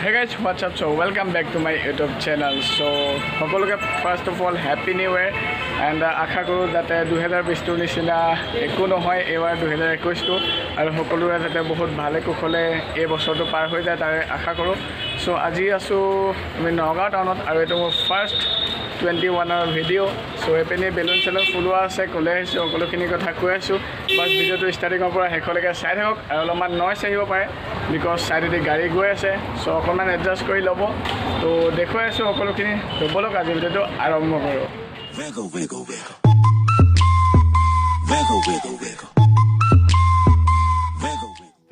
Hey guys, what's up? So welcome back to my YouTube channel. So সকলোকে first of all happy new year and আশা কৰোঁ যাতে 2020 নিচিনা একো নহয় এইবাৰ 2021 আৰু সকলোৰে যাতে বহুত ভালে কুশলে এই বছৰটো পাৰ হৈ যায় তাৰে আশা কৰোঁ। So আজি আছোঁ আমি নগাঁও টাউনত আৰু এইটো মোৰ ফাৰ্ষ্ট 21ৰ ভিডিঅ'। চ' এইপিনে বেলুন চেলুন ফুলোৱা আছে ক'লে আহিছোঁ সকলোখিনি কথা কৈ আছোঁ। বাছ ভিডিঅ'টো ষ্টাৰ্টিঙৰ পৰা শেষলৈকে চাই থাকক আৰু অলপমান নইজ আহিব পাৰে বিকজ চাইডেদি গাড়ী গৈ আছে। চ' অকণমান এডজাষ্ট কৰি ল'ব। তো দেখুৱাই আছোঁ সকলোখিনি ব'লক আজি ভিডিঅ'টো আৰম্ভ কৰোঁ।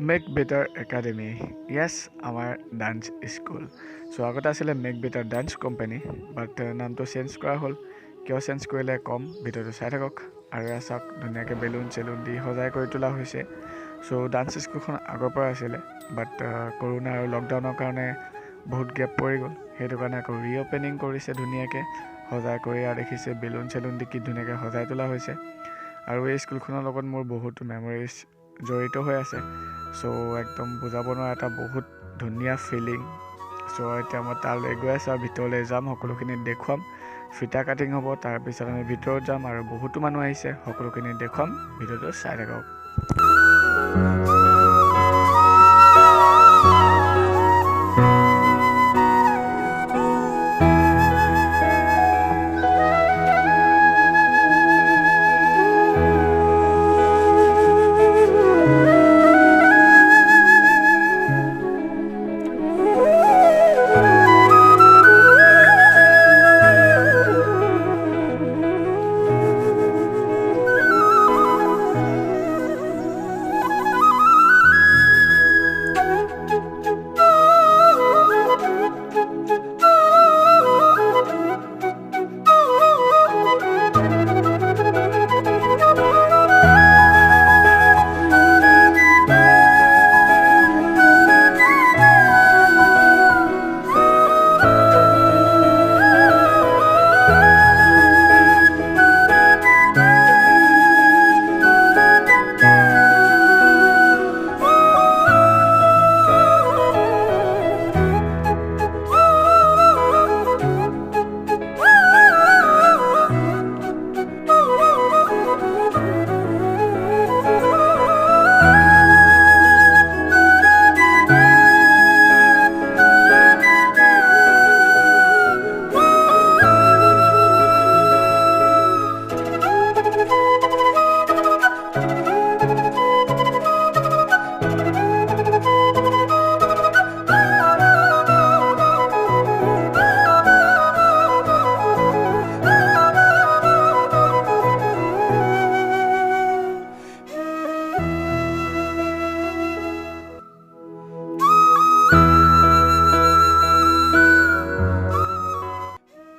মেক বেটাৰ একাডেমি, য়েছ আমাৰ ডান্স স্কুল। চ' আগতে আছিলে মেক বেটাৰ ডান্স কোম্পানী, বাট নামটো চেঞ্জ কৰা হ'ল। কিয় চেঞ্জ কৰিলে ক'ম, ভিডিঅ'টো চাই থাকক আৰু চাওক ধুনীয়াকৈ বেলুন চেলুন দি সজাই কৰি তোলা হৈছে। চ' ডান্স স্কুলখন আগৰ পৰা আছিলে, বাট কৰোণা আৰু লকডাউনৰ কাৰণে বহুত গেপ পৰি গ'ল। সেইটো কাৰণে আকৌ ৰিঅ'পেনিং কৰিছে ধুনীয়াকৈ সজাই কৰি, আৰু দেখিছে বেলুন চেলুন দি কি ধুনীয়াকৈ সজাই তোলা হৈছে। আৰু এই স্কুলখনৰ লগত মোৰ বহুতো মেমৰিজ জড়িত হৈ আছে। চ' একদম বুজাব নোৱাৰা এটা বহুত ধুনীয়া ফিলিং। চ' এতিয়া মই তালৈ গৈ আছোঁ আৰু ভিতৰলৈ যাম, সকলোখিনি দেখুৱাম। ফিটা কাটিং হ'ব, তাৰপিছত আমি ভিতৰত যাম আৰু বহুতো মানুহ আহিছে, সকলোখিনি দেখুৱাম। ভিডিঅ'টো চাই থাকক।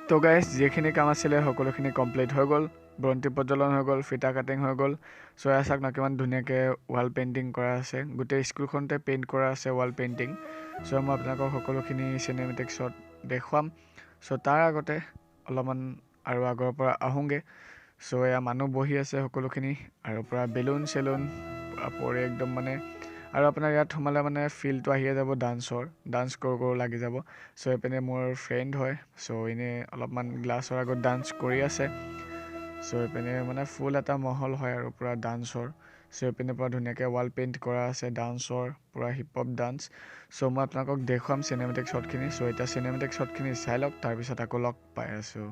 তো গাইজ যিখিনি কাম আছিলে সকলোখিনি কমপ্লিট হৈ গ'ল। বন্তি প্ৰজ্বলন হৈ গ'ল, ফিটা কাটিং হৈ গ'ল। চ' চাওক না কিমান ধুনীয়াকৈ ৱাল পেইণ্টিং কৰা আছে, গোটেই স্কুলখনতে পেইণ্ট কৰা আছে ৱাল পেইণ্টিং। চ' মই আপোনালোকক সকলোখিনি চিনেমেটিক্সত দেখুৱাম। চ' তাৰ আগতে অলপমান আৰু আগৰ পৰা আহোঁগৈ। চ' এয়া মানুহ বহি আছে সকলোখিনি, আৰু পূৰা বেলুন চেলুন পৰি একদম মানে, আৰু আপোনাৰ ইয়াত সোমালে মানে ফিলটো আহিয়ে যাব ডান্সৰ, ডান্স কৰোঁ কৰোঁ লাগি যাব। চ' এইপিনে মোৰ ফ্ৰেণ্ড হয়, চ' এনেই অলপমান গ্লাছৰ আগত ডান্স কৰি আছে। চ' এইপিনে মানে ফুল এটা মহল হয় আৰু পূৰা ডান্সৰ। চ' এইপিনে পূৰা ধুনীয়াকৈ ৱাল পেইণ্ট কৰা আছে ডান্সৰ, পূৰা হিপ হপ ডান্স। চ' মই আপোনালোকক দেখুৱাম চিনেমেটিক শ্বটখিনি। চ' এতিয়া চিনেমেটিক শ্বটখিনি চাই লওক, তাৰপিছত আকৌ লগ পাই আছোঁ।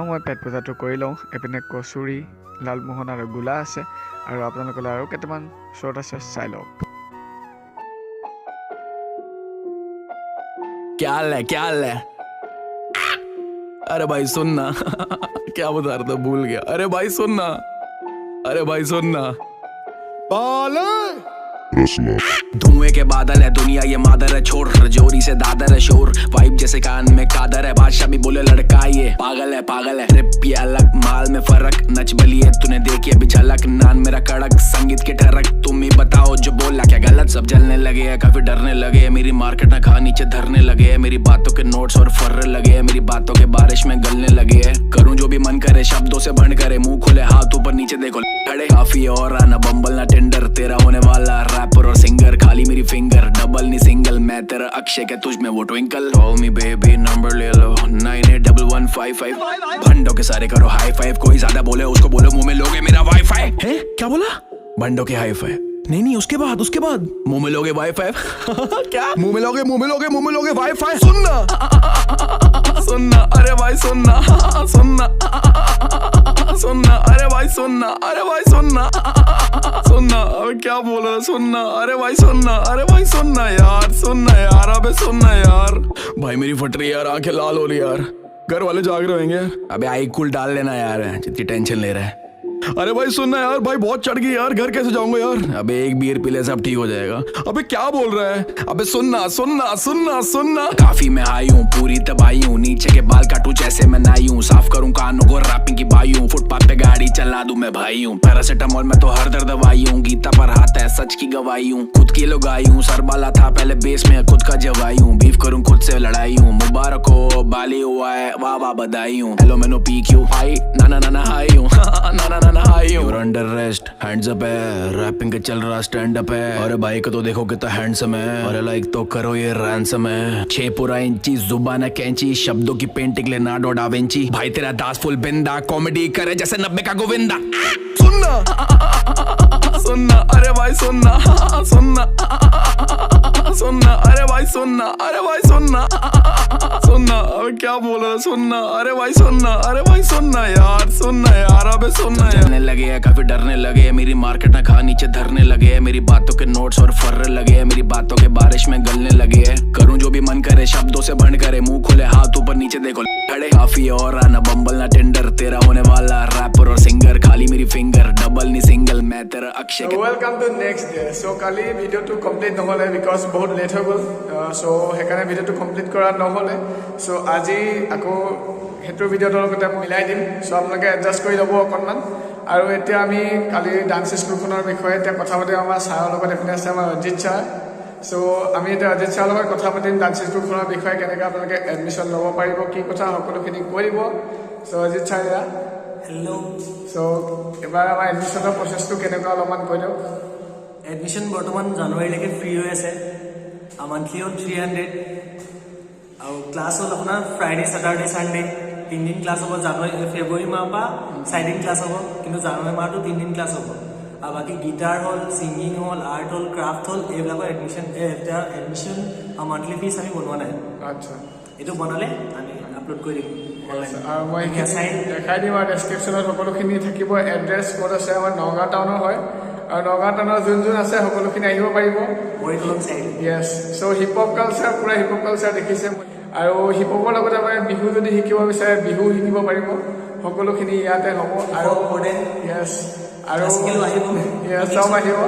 মই পেট পূজাটো কৰি লওঁ। এপিনে কচুৰি, লালমোহন আৰু গোলা আছে, আৰু আপোনালোকলৈ আৰু কেইটামান শ্বৰ্ট আছে, চাই লওক। क्या हाल है अरे भाई सुनना क्या बता रहा था भूल गया। अरे भाई सुनना, अरे भाई सुनना। धुएं के बादल है दुनिया ये मादर है, छोड़ जोरी से दादर है शोर, वाइब जैसे कान में कादर है, बादशाह भी बोले लड़का ये पागल है रिप ये अलग माल में फर्क, नच बलिए तूने देखी अभी झलक, नान मेरा कड़क संगीत के ठरक, तुम ही बताओ जो बोला क्या गलत, सब जलने लगे है काफी डरने लगे है, मेरी मार्केट ना खा नीचे धरने लगे है, मेरी बातों के नोट्स और फर्रे लगे है, मेरी बातों के बारिश में गलने लगे है, करूं जो भी मन करे शब्दों से भंड करे, मुंह खोले हाथ ऊपर नीचे देखो खड़े, काफी और ना बम्बल ना टेंडर, तेरा होने वाला रैपर और सिंगर, खाली मेरी फिंगर डबल नहीं सिंगल, मैं तेरा अक्षय क्या तुझ में वो twinkle, call me baby number ले लो 981155, भंडों के सारे करो हाई फाइव, कोई ज्यादा बोले उसको बोलो मुंह में लोगे मेरा वाईफाई है, क्या बोला भंडों के हाई फाइव, नहीं उसके बाद मुंह में लोगे वाईफाई क्या मुंह में लोगे वाईफाई, सुनना अरे भाई सुनना अरे भाई सुनना अबे क्या बोल रहा, सुनना अरे भाई सुनना यार अबे सुनना यार, भाई मेरी फट रही यार, आंखें लाल हो रही यार, घर वाले जाग रहे होंगे, अबे आई कूल डाल लेना यार जितनी टेंशन ले रहा है, अरे भाई सुनना यार, भाई बहुत चढ़ गई यार, घर कैसे जाऊंगा यार, अबे एक बीयर पी ले सब ठीक हो जाएगा, अबे क्या बोल रहा है, अबे सुनना काफी मैं आई हूँ पूरी तबाही हूँ, नीचे के बाल काटू जैसे मैं नाई हूँ, साफ करूँ कानों को रैपिंग की बाई हूँ, फुटपाथ पे गाड़ी चला दूं मैं भाई हूँ, पैरासिटामोल में तो हर दर्द दवाई हूँ, गीता पर हाथ है सच की गवाही हूँ, खुद की लुगाई हूँ, सरबाला था पहले बेस में खुद का जवाई हूँ, बीफ करूँ खुद से लड़ाई हूँ, मुबारक हो बाली हुआ है वाह बधाई हूँ, हेलो मैनो पी क्यू हाई ना हाई हूँ ना हाई हूँ, अंडर रेस्ट हैंड्स अप है, रैपिंग के चल रहा स्टैंड अप है, अरे भाई को तो देखो कितना हैंडसम है, अरे लाइक तो करो ये रैंसम है, 6 पूरा इंची जुबान है कैंची, शब्दों की पेंटिंग लेनार्डो डा विंची, भाई तेरा दास फुल बिंदा, कॉमेडी करे जैसे 90 का गोविंदा, सुनना अरे भाई सुनना अरे भाई सुनना अबे क्या बोल रहा, सुनना अरे भाई सुनना यार अबे सुनना, चलने लगे है काफी डरने लगे है, मेरी मार्केट ना खा नीचे धरने लगे है, मेरी बातों के नोट्स और फर्रे लगे है, मेरी बातों के बारिश में गलने लगे है, करूं जो भी मन करे शब्दों से भंड करे, मुंह खोले हाथ ऊपर नीचे देखो खड़े, काफी और ना बम्बल ना टेंडर, तेरा होने वाला रैपर और सिंगर, खाली मेरी फिंगर डबल नहीं सिंगल, मैं तेरा Akshay. Welcome to next day. So काली ভিডিওটো কমপ্লিট নহলে বিকজ বহুত লেট হৈ গ'ল, সো সেইকাৰণে ভিডিওটো কমপ্লিট কৰা নহলে, সো আজি আকৌ সেইটো ভিডিওটোৰ লগতে মিলাই দিম, সো আপোনালোকে এডজাষ্ট কৰি ল'ব অকণমান, আৰু এতিয়া আমি কালি ডান্স স্কুলখনৰ বিষয়ে এতিয়া কথা পাতিম আমাৰ ছাৰৰ লগত, এপিনে আছে আমাৰ অজিত ছাৰ, সো আমি এতিয়া অজিত ছাৰৰ লগত কথা পাতিম ডান্স স্কুলখনৰ বিষয়ে, কেনেকৈ আপোনালোকে এডমিশ্যন ল'ব পাৰিব, কি কথা সকলোখিনি কৈ দিব, সো অজিত ছাৰ हेलो। सो এবাৰ আমাৰ এডমিশ্যনৰ প্ৰচেছটো কেনেকুৱা অলপমান কৈ দিয়ক। এডমিশ্যন বৰ্তমান জানুৱাৰীলৈকে ফ্ৰী হৈ আছে, মান্থলি হ'ল 300, আৰু ক্লাছ হ'ল আপোনাৰ ফ্ৰাইডে ছেটাৰডে ছানডে 3 দিন ক্লাছ হ'ব, ফেব্ৰুৱাৰী মাহৰ পৰা 4 দিন ক্লাছ হ'ব, কিন্তু জানুৱাৰী মাহটো 3 দিন ক্লাছ হ'ব, আৰু বাকী গিটাৰ হ'ল, ছিংগিং হ'ল, আৰ্ট হ'ল, ক্ৰাফ্ট হ'ল, এইবিলাকৰ এডমিশ্যন মান্থলি ফিজ আমি বনোৱা নাই। আচ্ছা, এইটো বনালে আমি আপলোড কৰি দিম অনলাইন, আৰু মই দেখাই দিম, আৰু ডেছক্ৰিপশ্যনত সকলোখিনি থাকিব, এড্ৰেছ ক'ত আছে, আমাৰ নগাঁও টাউনৰ হয়, আৰু নগাঁও টাউনৰ যোন আছে সকলোখিনি আহিব পাৰিব। য়েছ, চ' হিপ হপ কালচাৰ পুৰা হিপ হপ কালচাৰ দেখিছে, আৰু হিপ হপৰ লগতে আপোনাৰ বিহু যদি শিকিব বিচাৰে বিহু শিকিব পাৰিব, সকলোখিনি ইয়াতে হ'ব, আৰু য়েছ আৰু চব আহিব,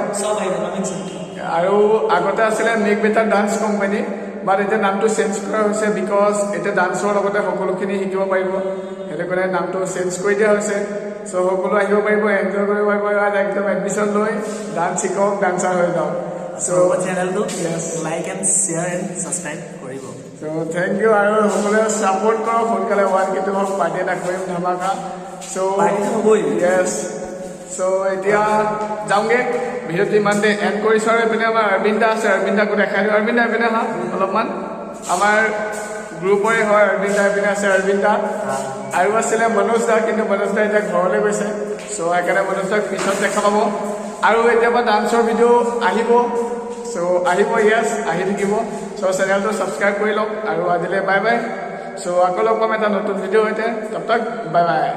আৰু আগতে আছিলে মেক বেটাৰ ডান্স কোম্পানী, বাট এতিয়া নামটো চেঞ্জ কৰা হৈছে বিকজ এতিয়া ডান্সৰ লগতে সকলোখিনি শিকিব পাৰিব, সেইটো কাৰণে নামটো চেঞ্জ কৰি দিয়া হৈছে, চ' সকলো আহিব পাৰিব, এনজয় কৰিব পাৰিব, একদম এডমিশ্যন লৈ ডান্স শিকক, ডান্সাৰ হৈ যাওক। চ' চেনেলটো like and share and subscribe কৰিব। চ' থেংক ইউ, আৰু সকলোৱে ছাপোৰ্ট কৰক, সোনকালে 1K হওক, পাৰ্টি এটা কৰিম ধামাকা। চ' য়েছ, চ' এতিয়া যাওঁগৈ, ভিডিঅ'টো ইমানতে এণ্ড কৰিছোঁ, আৰু এইপিনে আমাৰ অৰবিন্দা আছে, অৰবিন্দাকো দেখাই দিওঁ, অৰবিন্দা এইপিনে আহা অলপমান, আমাৰ গ্ৰুপৰে হয় অৰবিন্দা, এইপিনে আছে অৰবিন্দা, আৰু আছিলে মনোজ দা, কিন্তু মনোজ দা এতিয়া ঘৰলৈ গৈছে, চ' সেইকাৰণে মনোজ দাক পিছত দেখা পাব, আৰু এতিয়া পৰা ডান্সৰ ভিডিঅ' আহিব, চ' আহিব, য়েছ আহি থাকিব, চ' চেনেলটো ছাবস্ক্ৰাইব কৰি লওক, আৰু আজিলৈ বাই বাই, চ' আকৌ লগ পাম এটা নতুন ভিডিঅ' সৈতে, তব তক বাই বাই।